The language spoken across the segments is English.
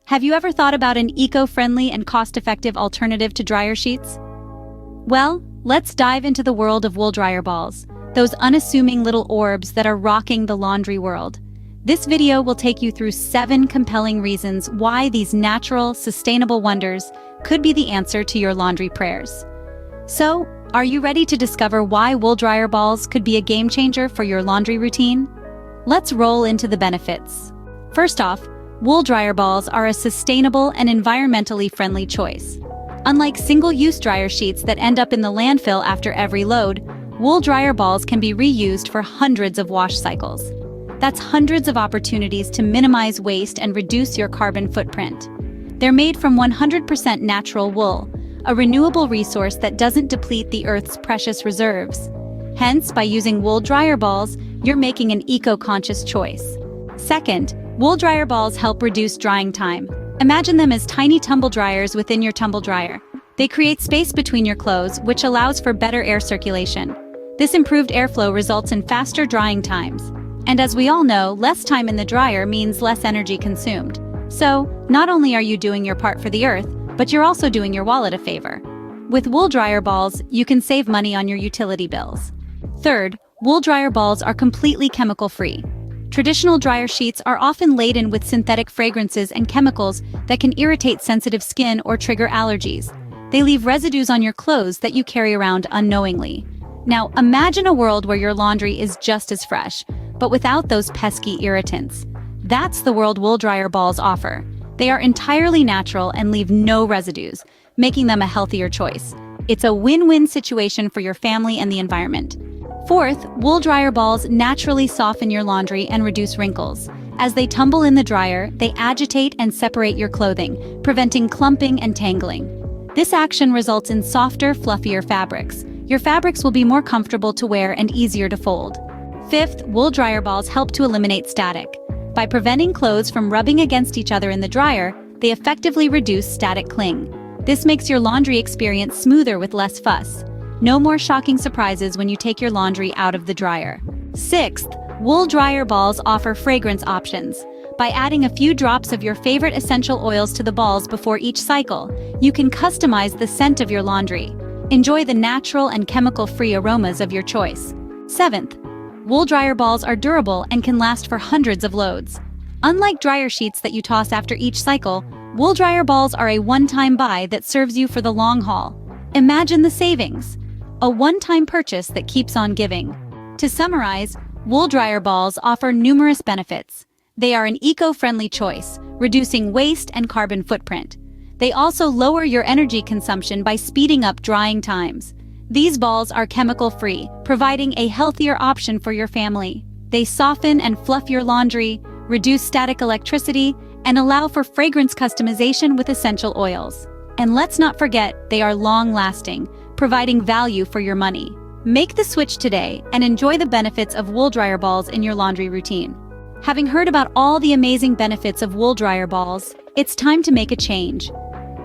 Have you ever thought about an eco-friendly and cost-effective alternative to dryer sheets? Well, let's dive into the world of wool dryer balls, those unassuming little orbs that are rocking the laundry world. This video will take you through 7 compelling reasons why these natural, sustainable wonders could be the answer to your laundry prayers. So, are you ready to discover why wool dryer balls could be a game changer for your laundry routine? Let's roll into the benefits. First off, wool dryer balls are a sustainable and environmentally friendly choice. Unlike single-use dryer sheets that end up in the landfill after every load, wool dryer balls can be reused for hundreds of wash cycles. That's hundreds of opportunities to minimize waste and reduce your carbon footprint. They're made from 100% natural wool, a renewable resource that doesn't deplete the Earth's precious reserves. Hence, by using wool dryer balls, you're making an eco-conscious choice. Second, wool dryer balls help reduce drying time. Imagine them as tiny tumble dryers within your tumble dryer. They create space between your clothes, which allows for better air circulation. This improved airflow results in faster drying times. And as we all know, less time in the dryer means less energy consumed. So, not only are you doing your part for the earth, but you're also doing your wallet a favor. With wool dryer balls, you can save money on your utility bills. Third, wool dryer balls are completely chemical-free. Traditional dryer sheets are often laden with synthetic fragrances and chemicals that can irritate sensitive skin or trigger allergies. They leave residues on your clothes that you carry around unknowingly. Now, imagine a world where your laundry is just as fresh, but without those pesky irritants. That's the world wool dryer balls offer. They are entirely natural and leave no residues, making them a healthier choice. It's a win-win situation for your family and the environment. Fourth, wool dryer balls naturally soften your laundry and reduce wrinkles. As they tumble in the dryer, they agitate and separate your clothing, preventing clumping and tangling. This action results in softer, fluffier fabrics. Your fabrics will be more comfortable to wear and easier to fold. Fifth, wool dryer balls help to eliminate static. By preventing clothes from rubbing against each other in the dryer, they effectively reduce static cling. This makes your laundry experience smoother with less fuss. No more shocking surprises when you take your laundry out of the dryer. Sixth, wool dryer balls offer fragrance options. By adding a few drops of your favorite essential oils to the balls before each cycle, you can customize the scent of your laundry. Enjoy the natural and chemical-free aromas of your choice. Seventh, wool dryer balls are durable and can last for hundreds of loads. Unlike dryer sheets that you toss after each cycle, wool dryer balls are a one-time buy that serves you for the long haul. Imagine the savings. A one-time purchase that keeps on giving. To summarize, wool dryer balls offer numerous benefits. They are an eco-friendly choice, reducing waste and carbon footprint. They also lower your energy consumption by speeding up drying times. These balls are chemical-free, providing a healthier option for your family. They soften and fluff your laundry, reduce static electricity, and allow for fragrance customization with essential oils. And let's not forget, they are long-lasting, providing value for your money. Make the switch today and enjoy the benefits of wool dryer balls in your laundry routine. Having heard about all the amazing benefits of wool dryer balls, it's time to make a change.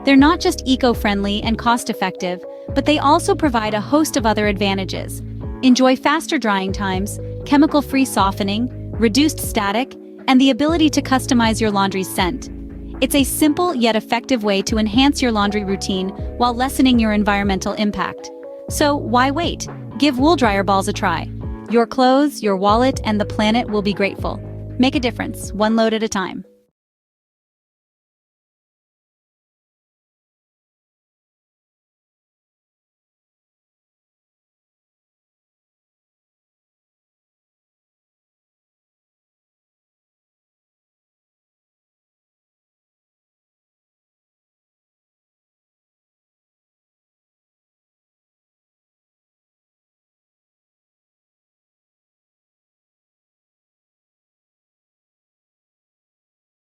They're not just eco-friendly and cost-effective, but they also provide a host of other advantages. Enjoy faster drying times, chemical-free softening, reduced static, and the ability to customize your laundry's scent. It's a simple yet effective way to enhance your laundry routine while lessening your environmental impact. So why wait? Give wool dryer balls a try. Your clothes, your wallet, and the planet will be grateful. Make a difference, one load at a time.